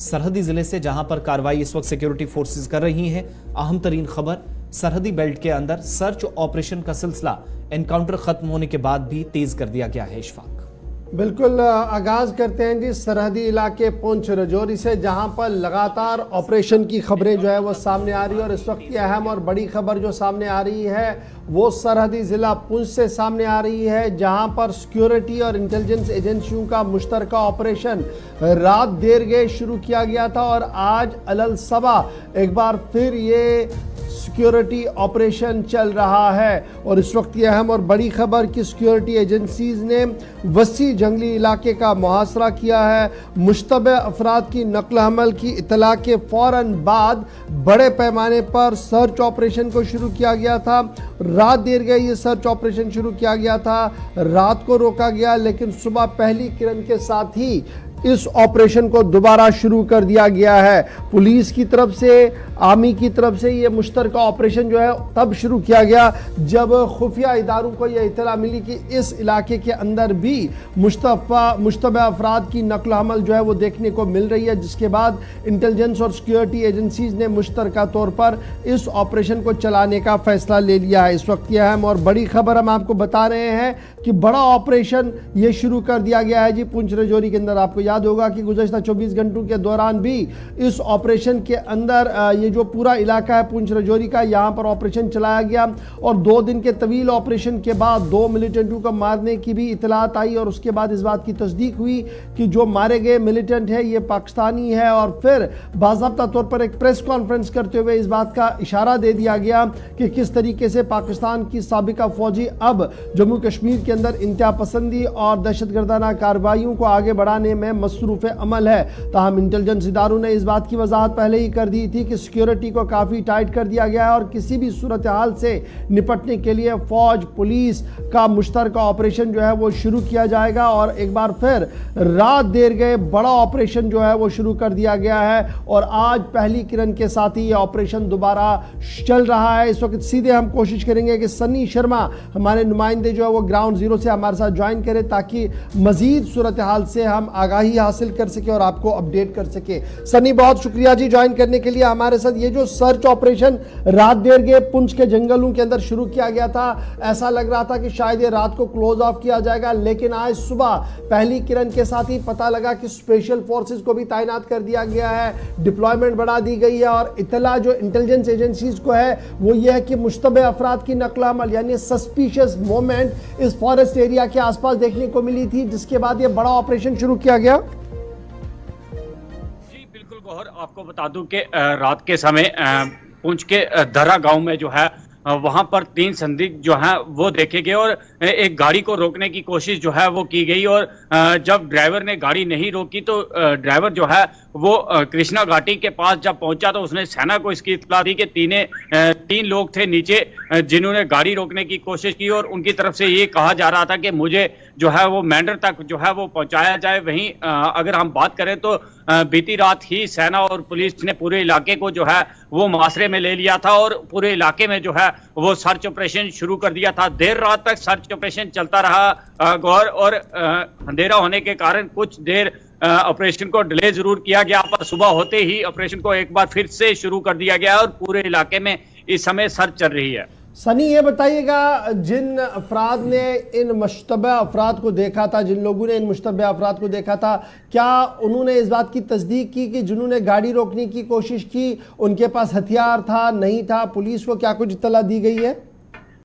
سرحدی ضلع سے جہاں پر کارروائی اس وقت سیکیورٹی فورسز کر رہی ہیں۔ اہم ترین خبر، سرحدی بیلٹ کے اندر سرچ آپریشن کا سلسلہ انکاؤنٹر ختم ہونے کے بعد بھی تیز کر دیا گیا ہے۔ اشفاق بالکل آغاز کرتے ہیں جی سرحدی علاقے پونچھ رجوری سے، جہاں پر لگاتار آپریشن کی خبریں جو ہے وہ سامنے آ رہی ہے، اور اس وقت کی اہم اور بڑی خبر جو سامنے آ رہی ہے وہ سرحدی ضلع پونچھ سے سامنے آ رہی ہے، جہاں پر سیکیورٹی اور انٹیلیجنس ایجنسیوں کا مشترکہ آپریشن رات دیر گئے شروع کیا گیا تھا، اور آج الصبح ایک بار پھر یہ سیکیورٹی آپریشن چل رہا ہے۔ اور اس وقت یہ اہم اور بڑی خبر کہ سیکیورٹی ایجنسیز نے وسیع جنگلی علاقے کا محاصرہ کیا ہے۔ مشتبہ افراد کی نقل و حمل کی اطلاع کے فوراً بعد بڑے پیمانے پر سرچ آپریشن کو شروع کیا گیا تھا۔ رات دیر گئے یہ سرچ آپریشن شروع کیا گیا تھا، رات کو روکا گیا، لیکن صبح پہلی کرن کے ساتھ ہی اس آپریشن کو دوبارہ شروع کر دیا گیا ہے۔ پولیس کی طرف سے، آرمی کی طرف سے یہ مشترکہ آپریشن جو ہے تب شروع کیا گیا جب خفیہ اداروں کو یہ اطلاع ملی کہ اس علاقے کے اندر بھی مشتبہ افراد کی نقل و حمل جو ہے وہ دیکھنے کو مل رہی ہے، جس کے بعد انٹیلیجنس اور سیکیورٹی ایجنسیز نے مشترکہ طور پر اس آپریشن کو چلانے کا فیصلہ لے لیا ہے۔ اس وقت کی اہم اور بڑی خبر ہم آپ کو بتا رہے ہیں کہ بڑا آپریشن یہ شروع کر دیا گیا ہے جی پونچھ رجوری کے اندر۔ آپ کو یاد ہوگا کہ گزشتہ 24 گھنٹوں کے دوران بھی اس آپریشن کے اندر یہ جو پورا علاقہ ہے پونچھ رجوری کا، یہاں پر آپریشن چلایا گیا، اور 2 دن کے طویل آپریشن کے بعد 2 ملیٹنٹوں کو مارنے کی بھی اطلاعات آئی، اور اس کے بعد اس بات کی تصدیق ہوئی کہ جو مارے گئے ملیٹنٹ ہے یہ پاکستانی ہے، اور پھر باضابطہ طور پر ایک پریس کانفرنس کرتے ہوئے اس بات کا اشارہ دے دیا گیا کہ کس طریقے سے پاکستان کی سابقہ فوجی اب جموں کشمیر کے اندر انتہا پسندی اور دہشت گردانہ کارروائیوں کو آگے بڑھانے میں مصروف عمل ہے۔ تاہم انٹیلیجنس اداروں نے اس بات کی وضاحت پہلے ہی کر دی تھی کہ سیکیورٹی کو کافی ٹائٹ کر دیا گیا ہے، اور کسی بھی صورتحال سے نپٹنے کے لیے فوج پولیس کا مشترکہ آپریشن جو ہے وہ شروع کیا جائے گا، اور ایک بار پھر رات دیر گئے بڑا آپریشن جو ہے وہ شروع کر دیا گیا ہے، اور آج پہلی کرن کے ساتھ ہی یہ آپریشن دوبارہ چل رہا ہے۔ اس وقت سیدھے ہم کوشش کریں گے کہ سنی شرما ہمارے نمائندے جو ہے وہ گراؤنڈ زیرو سے ہمارے ساتھ جوائن کرے، تاکہ مزید صورتحال سے ہم آگاہی حاصل کر سکے اور آپ کو اپڈیٹ کر سکے۔ سنی بہت شکریہ جی جوائن کرنے کے لیے ہمارے ساتھ۔ یہ جو سرچ آپریشن رات دیر گئے پونچھ کے جنگلوں کے اندر شروع کیا گیا تھا، ایسا لگ رہا تھا کہ شاید یہ رات کو کلوز آف کیا جائے گا، لیکن آج صبح پہلی کرن کے ساتھ ہی پتہ لگا کہ اسپیشل فورسز کو بھی تعینات کر دیا گیا ہے، ڈپلائمنٹ بڑھا دی گئی ہے، اور اطلاع جو انٹیلیجنس ایجنسیز کو ہے وہ یہ ہے کہ مشتبہ افراد کی نقل و حمل یعنی سسپیشس موومنٹ اس فارسٹ ایریا کے آس پاس دیکھنے کو ملی تھی، جس کے بعد یہ بڑا آپریشن شروع کیا گیا۔ جی بالکل گوہر، آپ کو بتا دوں کہ رات کے سمے پونچھ کے درہ گاؤں میں جو ہے وہاں پر 3 سندیق جو ہیں وہ دیکھے گئے، اور ایک گاڑی کو روکنے کی کوشش جو ہے وہ کی گئی، اور جب ڈرائیور نے گاڑی نہیں روکی تو ڈرائیور جو ہے وہ کرشنا گھاٹی کے پاس جب پہنچا تو اس نے سینا کو اس کی اطلاع دی کہ 3 لوگ تھے نیچے جنہوں نے گاڑی روکنے کی کوشش کی، اور ان کی طرف سے یہ کہا جا رہا تھا کہ مجھے جو ہے وہ مینڈر تک جو ہے وہ پہنچایا جائے۔ وہیں اگر ہم بات کریں تو بیتی رات ہی سینا اور پولیس نے پورے علاقے کو جو ہے وہ محاصرے میں لے لیا تھا، اور پورے علاقے میں جو ہے وہ سرچ آپریشن شروع کر دیا تھا۔ دیر رات تک سرچ آپریشن چلتا رہا گور، اور اندھیرا ہونے کے کارن کچھ دیر آپریشن کو ڈیلے ضرور کیا گیا، پر صبح ہوتے ہی آپریشن کو ایک بار پھر سے شروع کر دیا گیا، اور پورے علاقے میں اس سمے سرچ چل رہی ہے۔ سنی یہ بتائیے گا، جن افراد نے ان مشتبہ افراد کو دیکھا تھا، جن لوگوں نے ان مشتبہ افراد کو دیکھا تھا، کیا انہوں نے اس بات کی تصدیق کی کہ جنہوں نے گاڑی روکنے کی کوشش کی ان کے پاس ہتھیار تھا نہیں تھا؟ پولیس کو کیا کچھ اطلاع دی گئی ہے؟